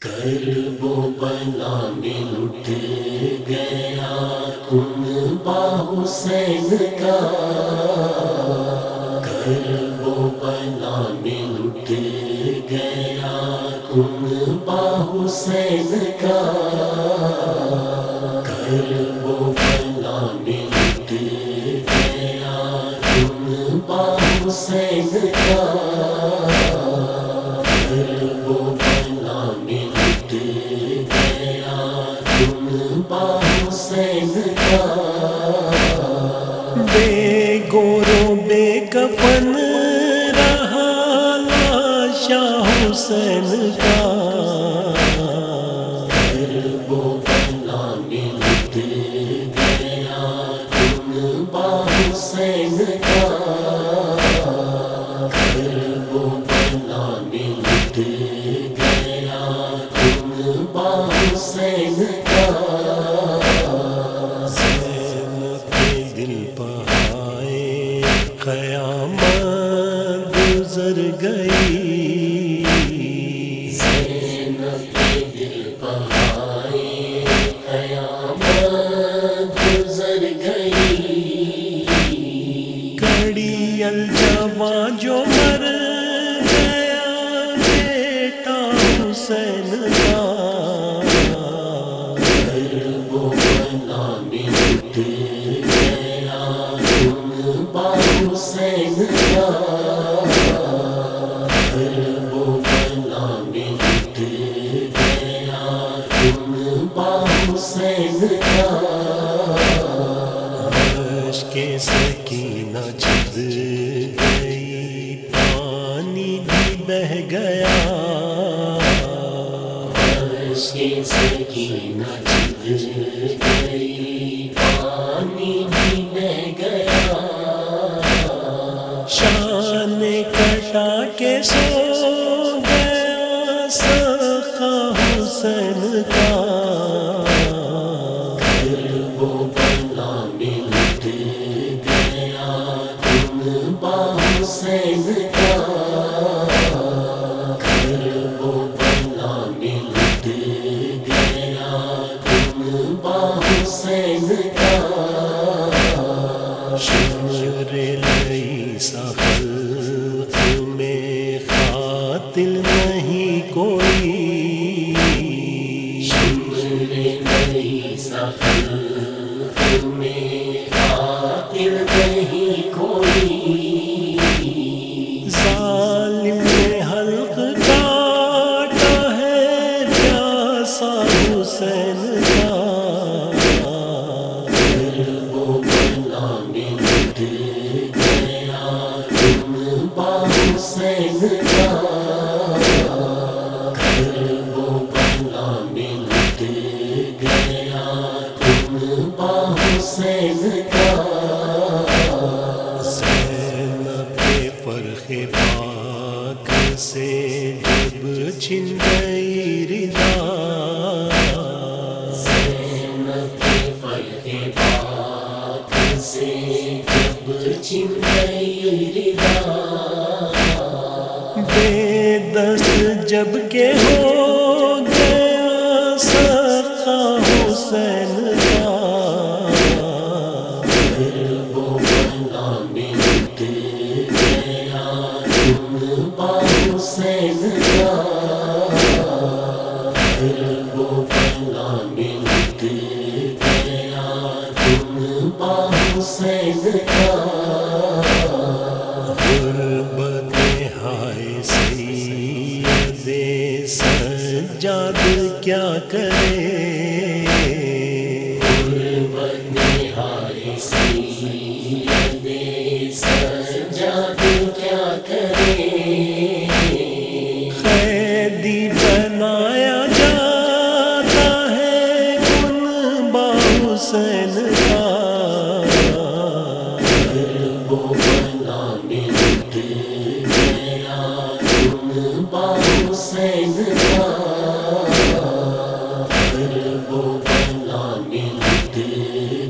کرب و بلا میں لٹ گیا کنبہ حسین کا، کرب و بلا میں لٹ گیا کنبہ حسین کا، کرب و بلا میں لٹ گیا کنبہ حسین کا، کرب و بلا میں لٹ گیا کنبہ حسین کا، بے گورو بے کفن رہا لاشا حسین کا، کرب و بلا میں لٹ گیا کنبہ حسین کا، کرب و بلا میں لٹ گیا کنبہ حسین کا، زینب کے دل پہائے قیامت گزر گئی، زینب کے دل پہائے قیامت گزر گئی، کڑی الجوا جو مر گیا بیٹا حسین کا، کرب و بلا میں لٹ گیا کنبہ حسین کا، کرب و بلا میں لٹ گیا کنبہ حسین کا، عشق سکینہ چھد گئی پانی بھی بہہ گیا، عشق سکینہ چھد گئی پانی بھی بہہ گیا، شان کٹا کے سو گیا سخا حسین کا، کرب و بلا میں لٹ گیا کنبہ حسین کا، کرب و بلا میں لٹ گیا کنبہ حسین کا، شمر لیس خلق میں قاتل نہیں کوئی، شمر لیس خلق میں قاتل نہیں کوئی، ظالم نے حلق کاٹا ہے پیاسا حسین کا، کرب و بلا میں لٹ گیا کنبہ حسین کا، کرب و بلا میں لٹ گیا کنبہ حسین کا، زینب کے فرخ پاک سے جب چھن گئی رضا، زینب کے فرق پاک سے جب چھن گئی رضا، بے دست جب کہ ہو گیا سخا حسین کا، کرب و بلا میں لٹ گیا کنبہ حسین کا، کرب و بلا میں لٹ گیا کنبہ حسین کا، غربت ہائے سید سجاد کیا کرے، غربت نہائے سید سجاد کیا کرے، قیدی بنایا جاتا ہے کنبہ حسین کا، کرب و بلا میں لٹ گیا کنبہ حسین کا، کرب و بلا میں لٹ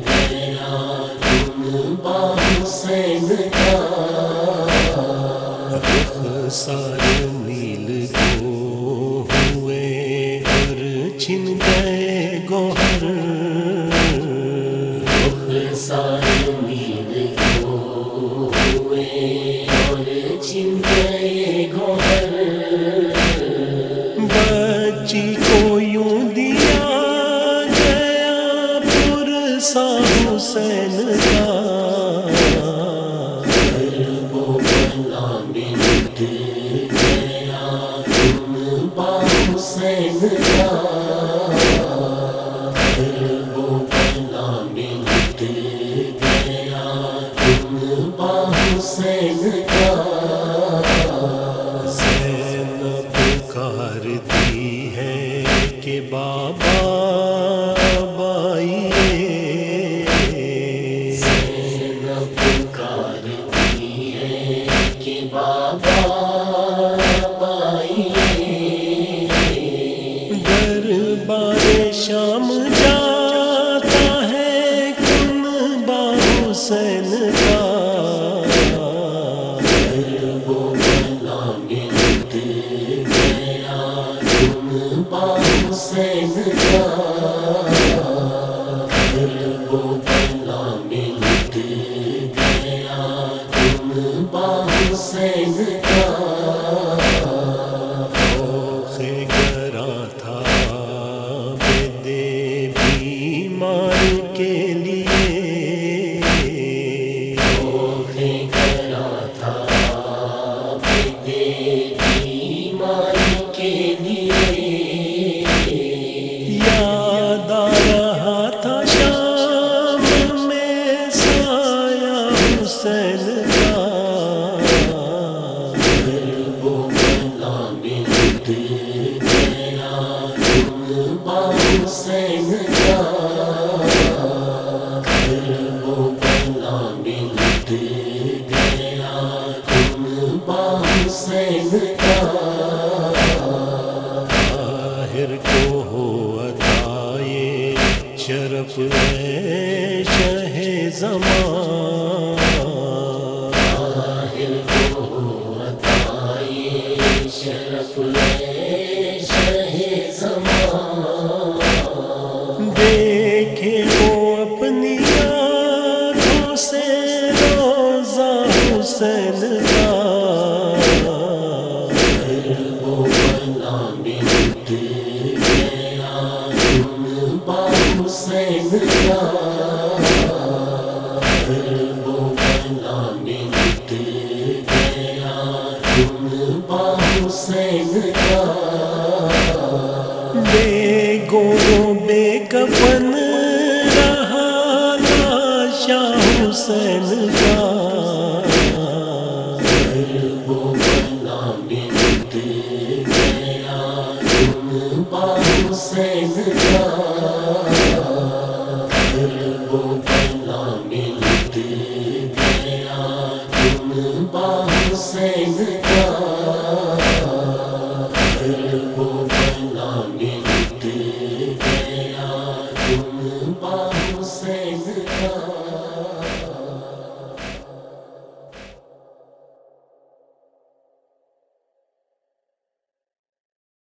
گیا کنبہ حسین کا، سارے میل کو ہوئے چھن گئے گوہر، سارے میر ہوئے اور چھن گئے گوہر، بچی کو یوں دیا گیا پرسا حسین کا، وہ بلا میں لٹ گیا تم با حسین کا، وہ بلا میں لٹ گیا تم با حسین کا، زینب پکارتی ہے کہ بابا آئیے، زینب پکارتی ہے کہ بابا آئیے، دربار شام جاتا ہے کن با حسین کا، وہ بلا میں لٹ گیا تم با حسین کا، وہ بلا میں لٹ گیا تم با حسین کا، گراں تھا بے دے بیمار کے لیے، کرا تھا بیماری کے لیے، یاد آ رہا تھا شام میں سایہ حسین کا، وہ بلا میں لٹ گیا تم با حسین کا، وہ بلا میں لٹ گیا تم با حسین کا، طاہر کو ہو عطا یہ شرف ہے شہ زمان، طاہر کو عطا یہ شرف ہے شہ زمان، دیکھے وہ اپنی آنکھوں سے روضہ حسین کا، وہ بلا میں لٹ گیا تم با حسین کا، وہ بلا میں لٹ گیا تم با حسین کا، بے گورو بے کفن رہا لاشا حسین کا، وہ بلا میں لٹ گیا تم با حسین کا، وہ بلا میں